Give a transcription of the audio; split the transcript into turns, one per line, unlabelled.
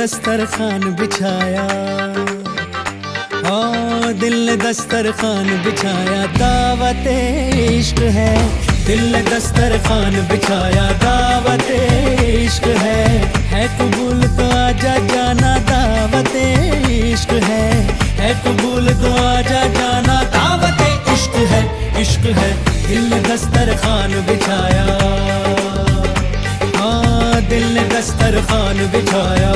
दस्तरखान बिछाया, ओ दिल ने दस्तरखान बिछाया, दावत इश्क है। दिल ने दस्तरखान बिछाया, दावत इश्क है कबूल तो आजा जाना, दावत इश्क है कबूल तो आजा जाना, दावत इश्क है, इश्क है। दिल ने दस्तरखान बिछाया, हाँ दिल ने दस्तरखान बिछाया।